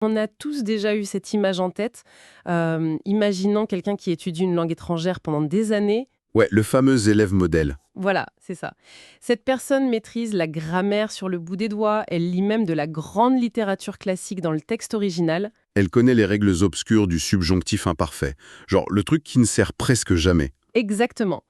On a tous déjà eu cette image en tête, imaginant quelqu'un qui étudie une langue étrangère pendant des années. Ouais, le fameux élève modèle. Voilà, c'est ça. Cette personne maîtrise la grammaire sur le bout des doigts, elle lit même de la grande littérature classique dans le texte original. Elle connaît les règles obscures du subjonctif imparfait. Genre, le truc qui ne sert presque jamais. Exactement.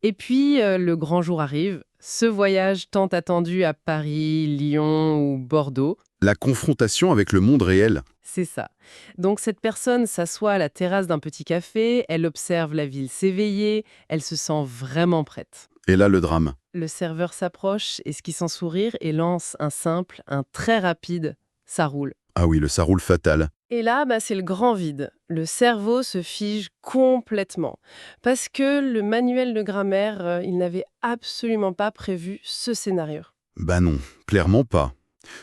Et puis, le grand jour arrive, ce voyage tant attendu à Paris, Lyon ou Bordeaux. La confrontation avec le monde réel. C'est ça. Donc cette personne s'assoit à la terrasse d'un petit café, elle observe la ville s'éveiller, elle se sent vraiment prête. Et là, le drame. Le serveur s'approche, esquisse un sourire et lance un simple, un très rapide « ça roule ». Ah oui, le ça roule fatal. Et là, c'est le grand vide. Le cerveau se fige complètement. Parce que le manuel de grammaire, il n'avait absolument pas prévu ce scénario. Bah non, clairement pas.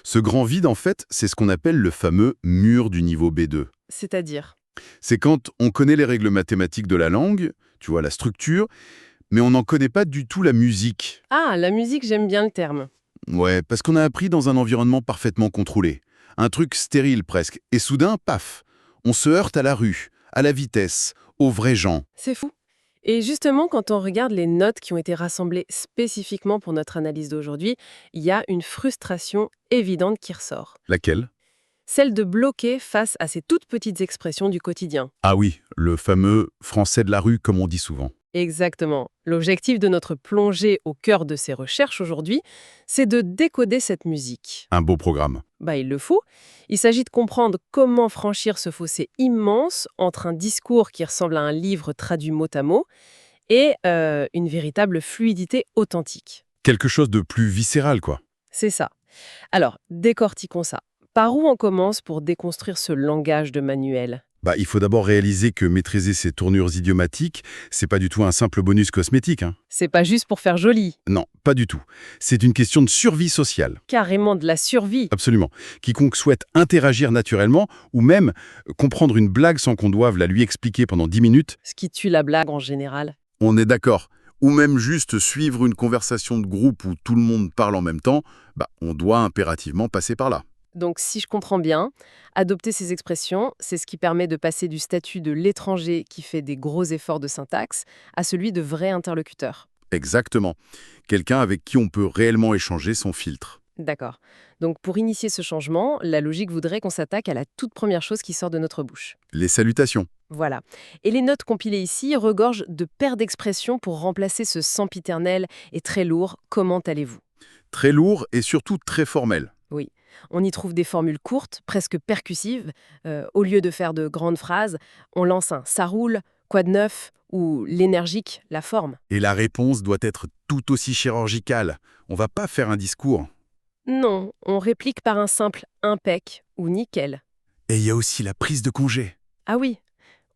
Ce grand vide, en fait, c'est ce qu'on appelle le fameux mur du niveau B2. C'est-à-dire, C'est quand on connaît les règles mathématiques de la langue, tu vois, la structure, mais on n'en connaît pas du tout la musique. ah, la musique, j'aime bien le terme. Ouais, parce qu'on a appris dans un environnement parfaitement contrôlé. Un truc stérile presque. Et soudain, paf, on se heurte à la rue, à la vitesse, aux vrais gens. C'est fou. Et justement, quand on regarde les notes qui ont été rassemblées spécifiquement pour notre analyse d'aujourd'hui, il y a une frustration évidente qui ressort. Laquelle? Celle de bloquer face à ces toutes petites expressions du quotidien. Ah oui, le fameux français de la rue, comme on dit souvent. Exactement. L'objectif de notre plongée au cœur de ces recherches aujourd'hui, c'est de décoder cette musique. Un beau programme. Il le faut. Il s'agit de comprendre comment franchir ce fossé immense entre un discours qui ressemble à un livre traduit mot à mot et une véritable fluidité authentique. Quelque chose de plus viscéral, quoi. C'est ça. Alors, décortiquons ça. Par où on commence pour déconstruire ce langage de manuel? Il faut d'abord réaliser que maîtriser ces tournures idiomatiques, c'est pas du tout un simple bonus cosmétique, hein. C'est pas juste pour faire joli, Non, pas du tout. C'est une question de survie sociale. carrément de la survie. Absolument. Quiconque souhaite interagir naturellement, ou même comprendre une blague sans qu'on doive la lui expliquer pendant 10 minutes, Ce qui tue la blague en général. on est d'accord. Ou même juste suivre une conversation de groupe où tout le monde parle en même temps, on doit impérativement passer par là. Donc, si je comprends bien, adopter ces expressions, c'est ce qui permet de passer du statut de l'étranger qui fait des gros efforts de syntaxe à celui de vrai interlocuteur. Exactement. Quelqu'un avec qui on peut réellement échanger son filtre. D'accord. Donc, pour initier ce changement, la logique voudrait qu'on s'attaque à la toute première chose qui sort de notre bouche. Les salutations. Voilà. Et les notes compilées ici regorgent de paires d'expressions pour remplacer ce sempiternel et très lourd « comment allez-vous ». Très lourd et surtout très formel. Oui, on y trouve des formules courtes, presque percussives. Au lieu de faire de grandes phrases, on lance un « ça roule »,« quoi de neuf » ou l'énergique, la forme. Et la réponse doit être tout aussi chirurgicale. On va pas faire un discours. Non, on réplique par un simple « impec » ou « nickel ». Et il y a aussi la prise de congé. Ah oui,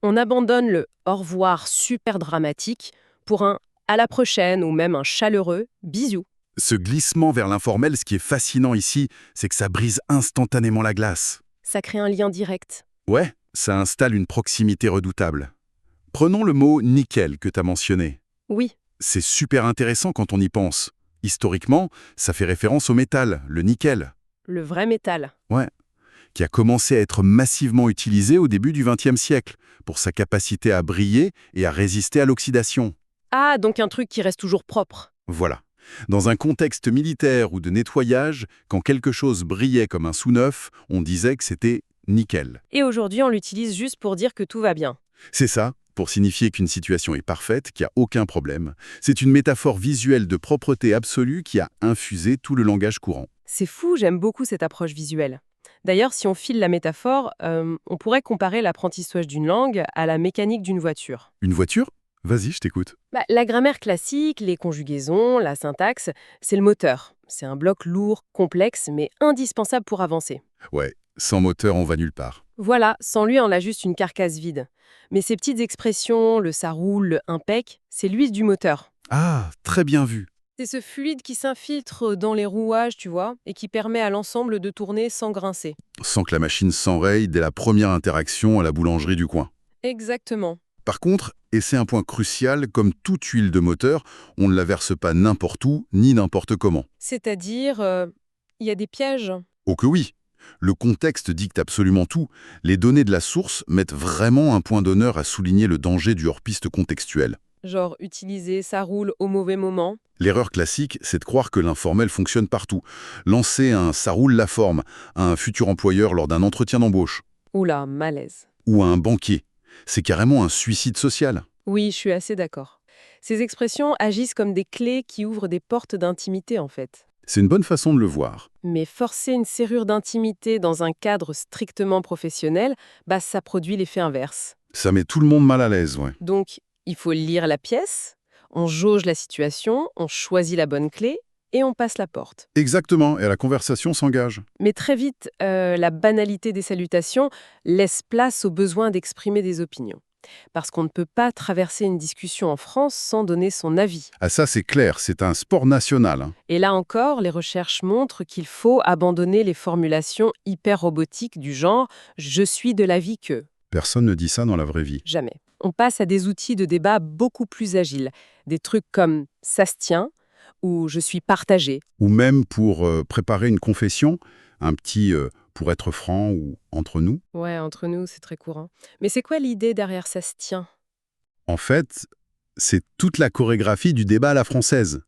on abandonne le « au revoir » super dramatique pour un « à la prochaine » ou même un chaleureux « bisous ». Ce glissement vers l'informel, ce qui est fascinant ici, c'est que ça brise instantanément la glace. Ça crée un lien direct. Ouais, ça installe une proximité redoutable. Prenons le mot « nickel » que tu as mentionné. Oui, C'est super intéressant quand on y pense. Historiquement, ça fait référence au métal, le nickel. le vrai métal. Ouais, qui a commencé à être massivement utilisé au début du XXe siècle, pour sa capacité à briller et à résister à l'oxydation. Ah, donc un truc qui reste toujours propre. Voilà. Dans un contexte militaire ou de nettoyage, quand quelque chose brillait comme un sous-neuf, on disait que c'était nickel. Et aujourd'hui, on l'utilise juste pour dire que tout va bien. C'est ça, pour signifier qu'une situation est parfaite, qu'il n'y a aucun problème. C'est une métaphore visuelle de propreté absolue qui a infusé tout le langage courant. C'est fou, j'aime beaucoup cette approche visuelle. D'ailleurs, si on file la métaphore, on pourrait comparer l'apprentissage d'une langue à la mécanique d'une voiture. Une voiture? Vas-y, je t'écoute. La grammaire classique, les conjugaisons, la syntaxe, c'est le moteur. C'est un bloc lourd, complexe, mais indispensable pour avancer. Ouais, sans moteur, on va nulle part. Voilà, sans lui, on a juste une carcasse vide. Mais ces petites expressions, le ça roule, le impec, c'est l'huile du moteur. Ah, très bien vu. C'est ce fluide qui s'infiltre dans les rouages, tu vois, et qui permet à l'ensemble de tourner sans grincer. Sans que la machine s'enraye dès la première interaction à la boulangerie du coin. Exactement. Par contre, et c'est un point crucial, comme toute huile de moteur, on ne la verse pas n'importe où, ni n'importe comment. C'est-à-dire, il y a des pièges. Oh que oui, Le contexte dicte absolument tout. Les données de la source mettent vraiment un point d'honneur à souligner le danger du hors-piste contextuel. Genre utiliser ça roule au mauvais moment. L'erreur classique, c'est de croire que l'informel fonctionne partout. Lancer un «ça roule la forme» à un futur employeur lors d'un entretien d'embauche Oula, malaise. ou à un banquier, c'est carrément un suicide social. Oui, je suis assez d'accord. Ces expressions agissent comme des clés qui ouvrent des portes d'intimité en fait. C'est une bonne façon de le voir. Mais forcer une serrure d'intimité dans un cadre strictement professionnel, ça produit l'effet inverse. Ça met tout le monde mal à l'aise, ouais. Donc, il faut lire la pièce, on jauge la situation, on choisit la bonne clé et on passe la porte. Exactement, et la conversation s'engage. Mais très vite, la banalité des salutations laisse place au besoin d'exprimer des opinions. Parce qu'on ne peut pas traverser une discussion en France sans donner son avis. Ah ça c'est clair, c'est un sport national, hein. Et là encore, les recherches montrent qu'il faut abandonner les formulations hyper robotiques du genre « je suis de l'avis que ». Personne ne dit ça dans la vraie vie. Jamais. On passe à des outils de débat beaucoup plus agiles. Des trucs comme «ça se tient» ou «je suis partagé». Ou même pour préparer une confession, un petit pour être franc ou entre nous. Ouais, entre nous, c'est très courant. Mais c'est quoi l'idée derrière «ça se tient»? En fait, c'est toute la chorégraphie du débat à la française.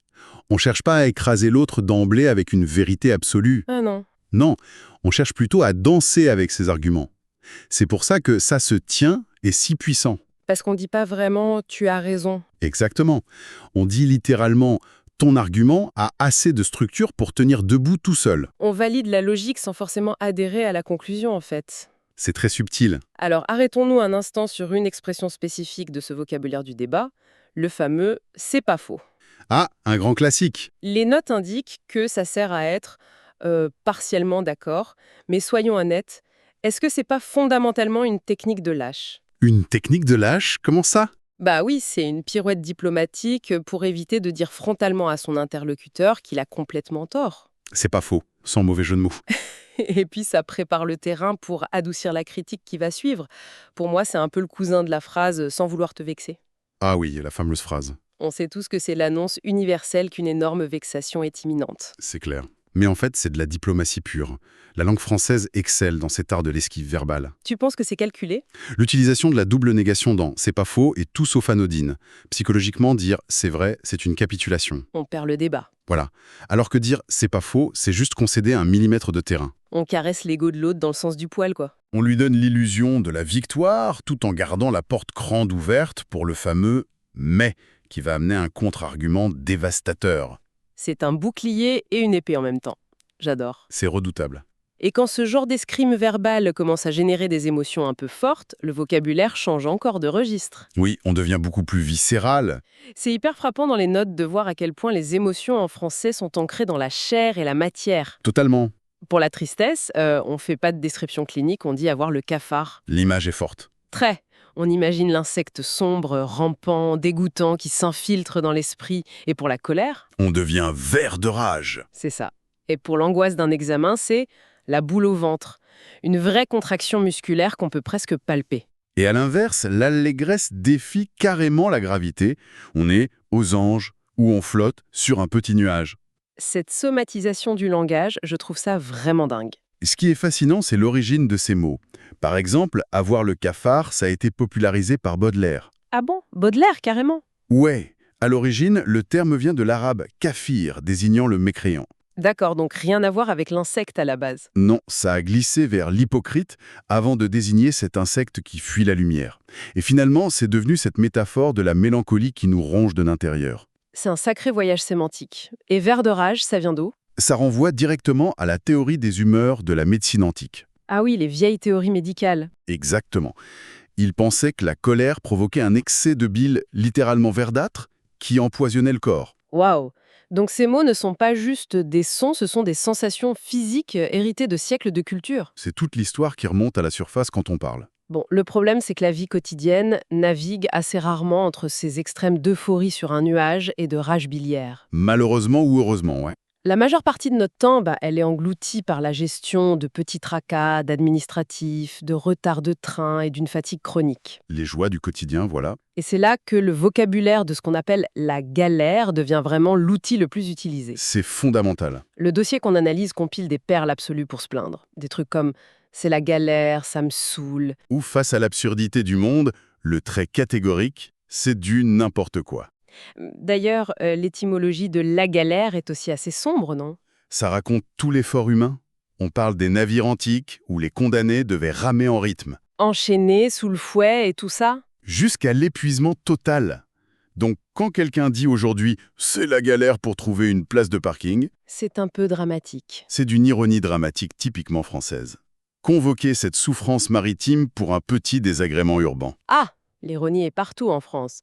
On cherche pas à écraser l'autre d'emblée avec une vérité absolue. Ah non. Non, on cherche plutôt à danser avec ses arguments. C'est pour ça que ça se tient est si puissant. Parce qu'on dit pas vraiment «tu as raison». Exactement. On dit littéralement ton argument a assez de structure pour tenir debout tout seul. On valide la logique sans forcément adhérer à la conclusion, en fait. C'est très subtil. Alors, arrêtons-nous un instant sur une expression spécifique de ce vocabulaire du débat, le fameux « c'est pas faux ». Ah, un grand classique. Les notes indiquent que ça sert à être partiellement d'accord, mais soyons honnêtes, est-ce que c'est pas fondamentalement une technique de lâche? Une technique de lâche, comment ça? Bah oui, c'est une pirouette diplomatique pour éviter de dire frontalement à son interlocuteur qu'il a complètement tort. C'est pas faux, sans mauvais jeu de mots. Et puis ça prépare le terrain pour adoucir la critique qui va suivre. Pour moi, c'est un peu le cousin de la phrase « sans vouloir te vexer ». Ah oui, la fameuse phrase. On sait tous que c'est l'annonce universelle qu'une énorme vexation est imminente. C'est clair. Mais en fait, c'est de la diplomatie pure. La langue française excelle dans cet art de l'esquive verbale. Tu penses que c'est calculé? L'utilisation de la double négation dans «c'est pas faux» est tout sauf anodine. Psychologiquement, dire «c'est vrai» c'est une capitulation. On perd le débat. Voilà. Alors que dire «c'est pas faux» c'est juste concéder un millimètre de terrain. On caresse l'ego de l'autre dans le sens du poil, quoi. On lui donne l'illusion de la victoire tout en gardant la porte grande ouverte pour le fameux « mais » qui va amener un contre-argument dévastateur. C'est un bouclier et une épée en même temps. J'adore. C'est redoutable. Et quand ce genre d'escrime verbal commence à générer des émotions un peu fortes, le vocabulaire change encore de registre. Oui, on devient beaucoup plus viscéral. C'est hyper frappant dans les notes de voir à quel point les émotions en français sont ancrées dans la chair et la matière. Totalement. Pour la tristesse, on fait pas de description clinique, on dit avoir le cafard. L'image est forte. Très. On imagine l'insecte sombre, rampant, dégoûtant, qui s'infiltre dans l'esprit. Et pour la colère, On devient vert de rage. c'est ça. Et pour l'angoisse d'un examen, c'est la boule au ventre. Une vraie contraction musculaire qu'on peut presque palper. Et à l'inverse, l'allégresse défie carrément la gravité. On est aux anges ou on flotte sur un petit nuage. Cette somatisation du langage, je trouve ça vraiment dingue. Ce qui est fascinant, c'est l'origine de ces mots. Par exemple, avoir le cafard, ça a été popularisé par Baudelaire. Ah bon? Baudelaire, carrément? Ouais, à l'origine, le terme vient de l'arabe kafir, désignant le mécréant. D'accord, donc rien à voir avec l'insecte à la base. Non, ça a glissé vers l'hypocrite avant de désigner cet insecte qui fuit la lumière. Et finalement, c'est devenu cette métaphore de la mélancolie qui nous ronge de l'intérieur. C'est un sacré voyage sémantique. Et vert de rage, ça vient d'où? Ça renvoie directement à la théorie des humeurs de la médecine antique. Ah oui, les vieilles théories médicales. Exactement. Il pensait que la colère provoquait un excès de bile littéralement verdâtre qui empoisonnait le corps. Waouh! Donc ces mots ne sont pas juste des sons, ce sont des sensations physiques héritées de siècles de culture. C'est toute l'histoire qui remonte à la surface quand on parle. Bon, le problème, c'est que la vie quotidienne navigue assez rarement entre ces extrêmes d'euphorie sur un nuage et de rage biliaire. Malheureusement ou heureusement, ouais. La majeure partie de notre temps, elle est engloutie par la gestion de petits tracas, d'administratifs, de retards de train et d'une fatigue chronique. Les joies du quotidien, voilà. Et c'est là que le vocabulaire de ce qu'on appelle la galère devient vraiment l'outil le plus utilisé. C'est fondamental. Le dossier qu'on analyse compile des perles absolues pour se plaindre. Des trucs comme «c'est la galère, ça me saoule». Ou face à l'absurdité du monde, le trait catégorique, c'est du n'importe quoi. D'ailleurs, l'étymologie de la galère est aussi assez sombre, non? Ça raconte tout l'effort humain. On parle des navires antiques où les condamnés devaient ramer en rythme, Enchaîné, sous le fouet et tout ça? jusqu'à l'épuisement total. Donc quand quelqu'un dit aujourd'hui « c'est la galère pour trouver une place de parking », C'est un peu dramatique. c'est d'une ironie dramatique typiquement française. Convoquer cette souffrance maritime pour un petit désagrément urbain. Ah! L'ironie est partout en France,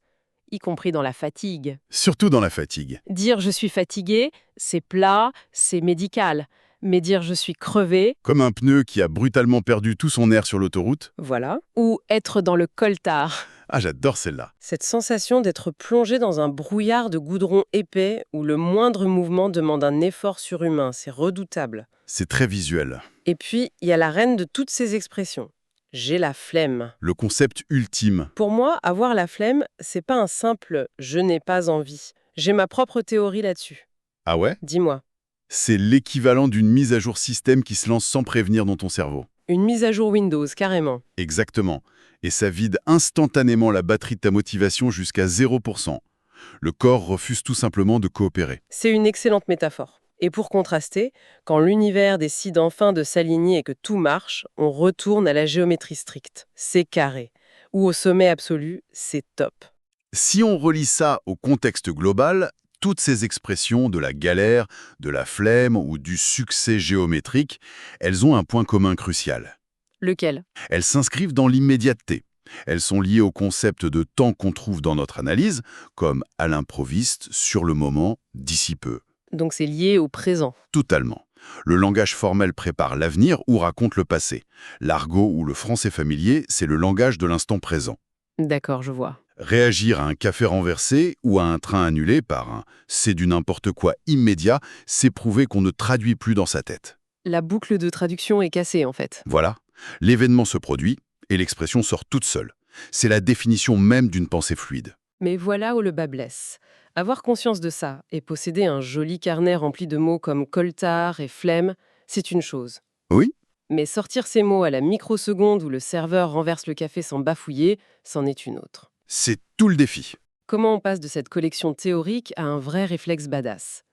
y compris dans la fatigue. Surtout dans la fatigue. Dire «je suis fatigué», c'est plat, c'est médical. Mais dire «je suis crevé», Comme un pneu qui a brutalement perdu tout son air sur l'autoroute. voilà. Ou être dans le coltard. Ah, j'adore celle-là. Cette sensation d'être plongé dans un brouillard de goudron épais où le moindre mouvement demande un effort surhumain, c'est redoutable. C'est très visuel. Et puis, il y a la reine de toutes ces expressions. J'ai la flemme. Le concept ultime. Pour moi, avoir la flemme, c'est pas un simple je n'ai pas envie. J'ai ma propre théorie là-dessus. Ah ouais? Dis-moi. C'est l'équivalent d'une mise à jour système qui se lance sans prévenir dans ton cerveau. Une mise à jour Windows, carrément. Exactement. Et ça vide instantanément la batterie de ta motivation jusqu'à 0%. Le corps refuse tout simplement de coopérer. C'est une excellente métaphore. Et pour contraster, quand l'univers décide enfin de s'aligner et que tout marche, on retourne à la géométrie stricte. C'est carré. Ou au sommet absolu, c'est top. Si on relie ça au contexte global, toutes ces expressions de la galère, de la flemme ou du succès géométrique, elles ont un point commun crucial. Lequel? Elles s'inscrivent dans l'immédiateté. Elles sont liées au concept de temps qu'on trouve dans notre analyse, comme à l'improviste, sur le moment, d'ici peu. Donc c'est lié au présent. Totalement. Le langage formel prépare l'avenir ou raconte le passé. L'argot ou le français familier, c'est le langage de l'instant présent. D'accord, je vois. Réagir à un café renversé ou à un train annulé par un « c'est du n'importe quoi immédiat », c'est prouver qu'on ne traduit plus dans sa tête. La boucle de traduction est cassée, en fait. Voilà, l'événement se produit et l'expression sort toute seule. C'est la définition même d'une pensée fluide. Mais voilà où le bas blesse. Avoir conscience de ça et posséder un joli carnet rempli de mots comme coltard et flemme, c'est une chose. Oui, Mais sortir ces mots à la microseconde où le serveur renverse le café sans bafouiller, c'en est une autre. c'est tout le défi. Comment on passe de cette collection théorique à un vrai réflexe badass?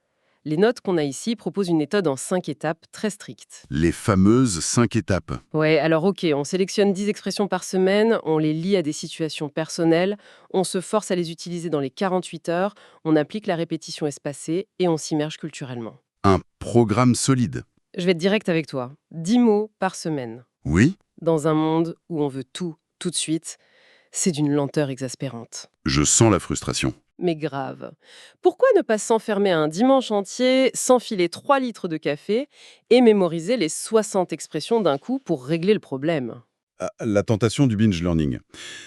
Les notes qu'on a ici proposent une méthode en 5 étapes très stricte. Les fameuses 5 étapes. Ouais, alors ok, on sélectionne 10 expressions par semaine, on les lie à des situations personnelles, on se force à les utiliser dans les 48 heures, on applique la répétition espacée et on s'immerge culturellement. Un programme solide. Je vais être direct avec toi. 10 mots par semaine. Oui, Dans un monde où on veut tout de suite, c'est d'une lenteur exaspérante. je sens la frustration. Mais grave. Pourquoi ne pas s'enfermer un dimanche entier, s'enfiler 3 litres de café et mémoriser les 60 expressions d'un coup pour régler le problème? Ah, la tentation du binge learning.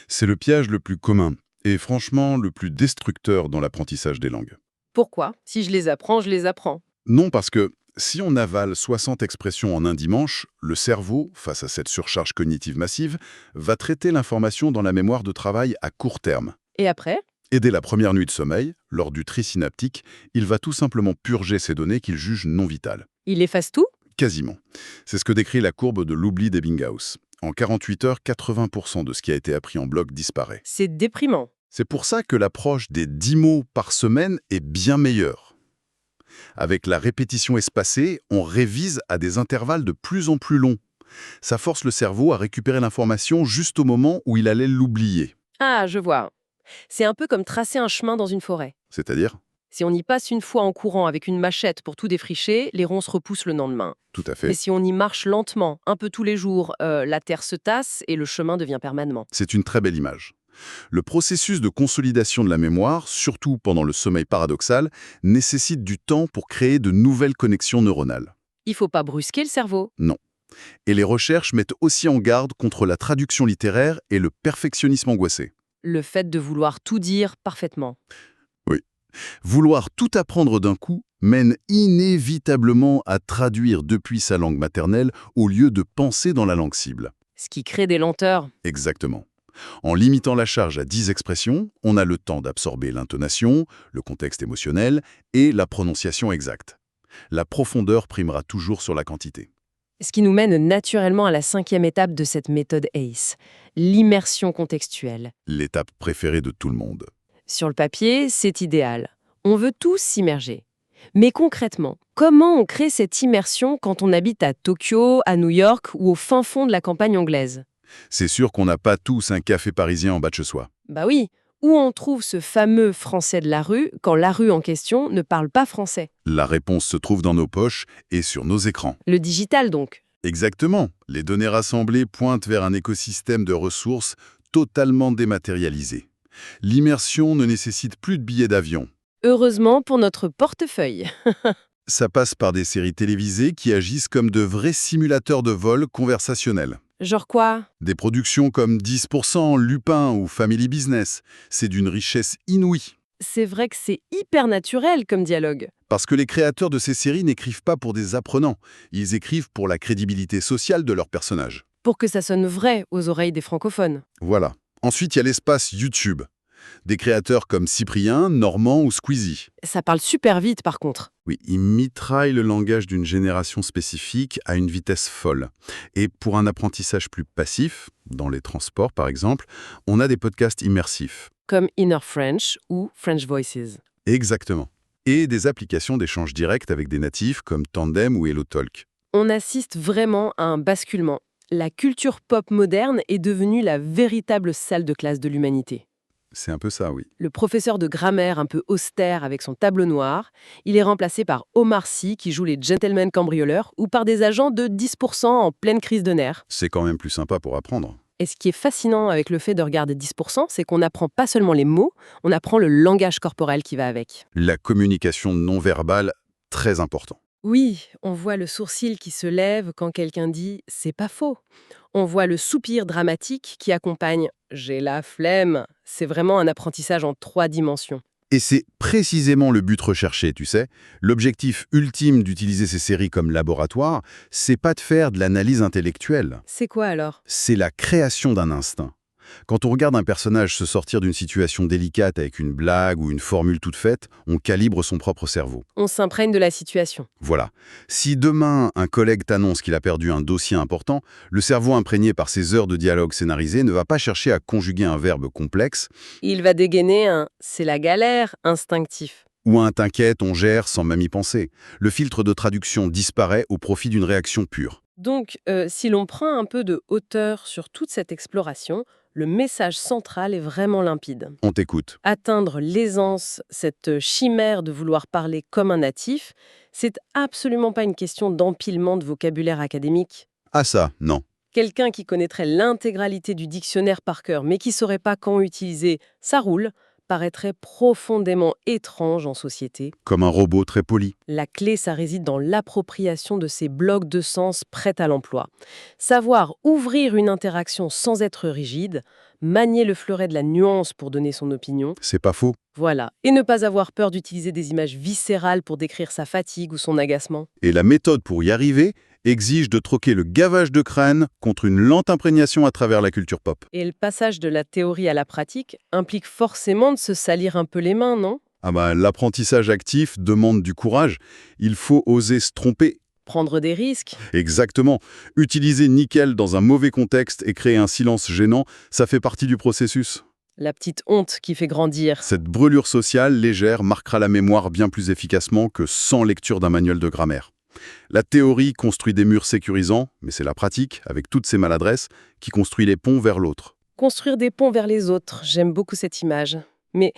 C'est le piège le plus commun et franchement le plus destructeur dans l'apprentissage des langues. Pourquoi? Si je les apprends, je les apprends. Non, parce que si on avale 60 expressions en un dimanche, le cerveau, face à cette surcharge cognitive massive, va traiter l'information dans la mémoire de travail à court terme. Et après? Et dès la première nuit de sommeil, lors du tri synaptique, il va tout simplement purger ces données qu'il juge non vitales. Il efface tout? Quasiment. C'est ce que décrit la courbe de l'oubli d'Ebbinghaus. En 48 heures, 80% de ce qui a été appris en bloc disparaît. C'est déprimant. C'est pour ça que l'approche des 10 mots par semaine est bien meilleure. Avec la répétition espacée, on révise à des intervalles de plus en plus longs. Ça force le cerveau à récupérer l'information juste au moment où il allait l'oublier. Ah, je vois. C'est un peu comme tracer un chemin dans une forêt. C'est-à-dire, Si on y passe une fois en courant avec une machette pour tout défricher, les ronces repoussent le lendemain. tout à Mais fait, si on y marche lentement, un peu tous les jours, la terre se tasse et le chemin devient permanent. c'est une très belle image. Le processus de consolidation de la mémoire, surtout pendant le sommeil paradoxal, nécessite du temps pour créer de nouvelles connexions neuronales. Il faut pas brusquer le cerveau. Non. Et les recherches mettent aussi en garde contre la traduction littéraire et le perfectionnisme angoissé. Le fait de vouloir tout dire parfaitement. Vouloir tout apprendre d'un coup, mène inévitablement à traduire depuis sa langue maternelle au lieu de penser dans la langue cible. Ce qui crée des lenteurs. Exactement. En limitant la charge à 10 expressions, on a le temps d'absorber l'intonation, le contexte émotionnel et la prononciation exacte. La profondeur primera toujours sur la quantité. Ce qui nous mène naturellement à la 5e étape de cette méthode ACE, l'immersion contextuelle. L'étape préférée de tout le monde. Sur le papier, c'est idéal. On veut tous s'immerger. Mais concrètement, comment on crée cette immersion quand on habite à Tokyo, à New York ou au fin fond de la campagne anglaise? C'est sûr qu'on n'a pas tous un café parisien en bas de chez soi. Bah oui, où on trouve ce fameux français de la rue quand la rue en question ne parle pas français? La réponse se trouve dans nos poches et sur nos écrans. Le digital donc. Exactement. Les données rassemblées pointent vers un écosystème de ressources totalement dématérialisé. L'immersion ne nécessite plus de billets d'avion. Heureusement pour notre portefeuille. Ça passe par des séries télévisées qui agissent comme de vrais simulateurs de vol conversationnels. Genre quoi? Des productions comme 10%, Lupin ou Family Business, c'est d'une richesse inouïe. C'est vrai que c'est hyper naturel comme dialogue. Parce que les créateurs de ces séries n'écrivent pas pour des apprenants, ils écrivent pour la crédibilité sociale de leurs personnages. Pour que ça sonne vrai aux oreilles des francophones. Voilà. Ensuite, il y a l'espace YouTube. Des créateurs comme Cyprien, Normand ou Squeezie. Ça parle super vite par contre. Oui, ils mitraillent le langage d'une génération spécifique à une vitesse folle. Et pour un apprentissage plus passif, dans les transports par exemple, on a des podcasts immersifs. Comme Inner French ou French Voices. Exactement. Et des applications d'échange direct avec des natifs comme Tandem ou HelloTalk. On assiste vraiment à un basculement. La culture pop moderne est devenue la véritable salle de classe de l'humanité. C'est un peu ça, oui. Le professeur de grammaire un peu austère avec son tableau noir, il est remplacé par Omar Sy qui joue les gentlemen cambrioleurs ou par des agents de 10% en pleine crise de nerfs. C'est quand même plus sympa pour apprendre. Et ce qui est fascinant avec le fait de regarder 10%, c'est qu'on n'apprend pas seulement les mots, on apprend le langage corporel qui va avec. La communication non verbale, très important. Oui, on voit le sourcil qui se lève quand quelqu'un dit « c'est pas faux ». On voit le soupir dramatique qui accompagne « j'ai la flemme ». C'est vraiment un apprentissage en 3 dimensions. Et c'est précisément le but recherché, tu sais. L'objectif ultime d'utiliser ces séries comme laboratoire, c'est pas de faire de l'analyse intellectuelle. C'est quoi alors? C'est la création d'un instinct. Quand on regarde un personnage se sortir d'une situation délicate avec une blague ou une formule toute faite, on calibre son propre cerveau. On s'imprègne de la situation. Voilà. Si demain, un collègue t'annonce qu'il a perdu un dossier important, le cerveau imprégné par ces heures de dialogue scénarisé ne va pas chercher à conjuguer un verbe complexe Il va dégainer un « c'est la galère » instinctif. ou un t'inquiète, on gère sans même y penser. Le filtre de traduction disparaît au profit d'une réaction pure. Donc, si l'on prend un peu de hauteur sur toute cette exploration, le message central est vraiment limpide. On t'écoute. Atteindre l'aisance, cette chimère de vouloir parler comme un natif, c'est absolument pas une question d'empilement de vocabulaire académique. Ah ça, non. Quelqu'un qui connaîtrait l'intégralité du dictionnaire par cœur, mais qui saurait pas quand utiliser « ça roule », paraîtrait profondément étrange en société. Comme un robot très poli. La clé, ça réside dans l'appropriation de ces blocs de sens prêts à l'emploi. Savoir ouvrir une interaction sans être rigide, manier le fleuret de la nuance pour donner son opinion, C'est pas faux. voilà. Et ne pas avoir peur d'utiliser des images viscérales pour décrire sa fatigue ou son agacement. Et la méthode pour y arriver exige de troquer le gavage de crâne contre une lente imprégnation à travers la culture pop. Et le passage de la théorie à la pratique implique forcément de se salir un peu les mains, non? Ah bah, l'apprentissage actif demande du courage. Il faut oser se tromper. Prendre des risques. Exactement. Utiliser nickel dans un mauvais contexte et créer un silence gênant, ça fait partie du processus. La petite honte qui fait grandir. Cette brûlure sociale légère marquera la mémoire bien plus efficacement que 100 lectures d'un manuel de grammaire. La théorie construit des murs sécurisants, mais c'est la pratique, avec toutes ses maladresses, qui construit les ponts vers l'autre. Construire des ponts vers les autres, j'aime beaucoup cette image. Mais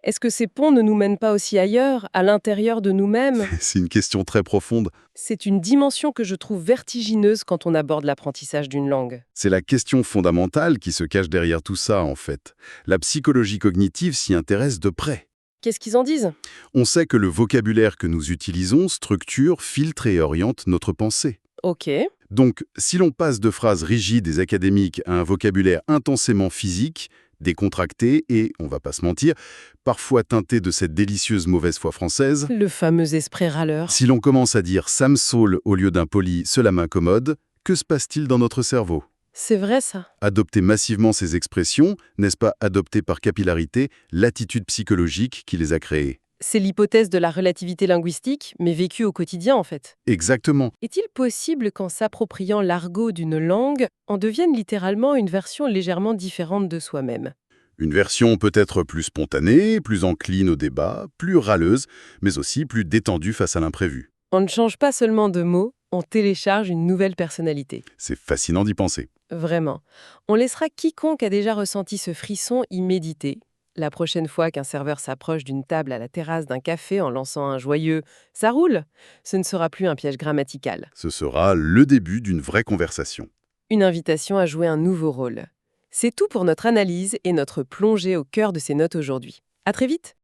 est-ce que ces ponts ne nous mènent pas aussi ailleurs, à l'intérieur de nous-mêmes? C'est une question très profonde. C'est une dimension que je trouve vertigineuse quand on aborde l'apprentissage d'une langue. C'est la question fondamentale qui se cache derrière tout ça, en fait. La psychologie cognitive s'y intéresse de près. Qu'est-ce qu'ils en disent? On sait que le vocabulaire que nous utilisons structure, filtre et oriente notre pensée. Ok. Donc, si l'on passe de phrases rigides et académiques à un vocabulaire intensément physique, décontracté et, on va pas se mentir, parfois teinté de cette délicieuse mauvaise foi française. Le fameux esprit râleur. Si l'on commence à dire Sam Saul au lieu d'impoli, cela m'incommode, que se passe-t-il dans notre cerveau? C'est vrai ça. Adopter massivement ces expressions, n'est-ce pas adopter par capillarité l'attitude psychologique qui les a créées? C'est l'hypothèse de la relativité linguistique, mais vécue au quotidien en fait. Exactement. Est-il possible qu'en s'appropriant l'argot d'une langue, on devienne littéralement une version légèrement différente de soi-même? Une version peut-être plus spontanée, plus encline au débat, plus râleuse, mais aussi plus détendue face à l'imprévu. On ne change pas seulement de mots, on télécharge une nouvelle personnalité. C'est fascinant d'y penser. Vraiment. On laissera quiconque a déjà ressenti ce frisson y méditer. La prochaine fois qu'un serveur s'approche d'une table à la terrasse d'un café en lançant un joyeux « ça roule », ce ne sera plus un piège grammatical. Ce sera le début d'une vraie conversation. Une invitation à jouer un nouveau rôle. C'est tout pour notre analyse et notre plongée au cœur de ces notes aujourd'hui. À très vite!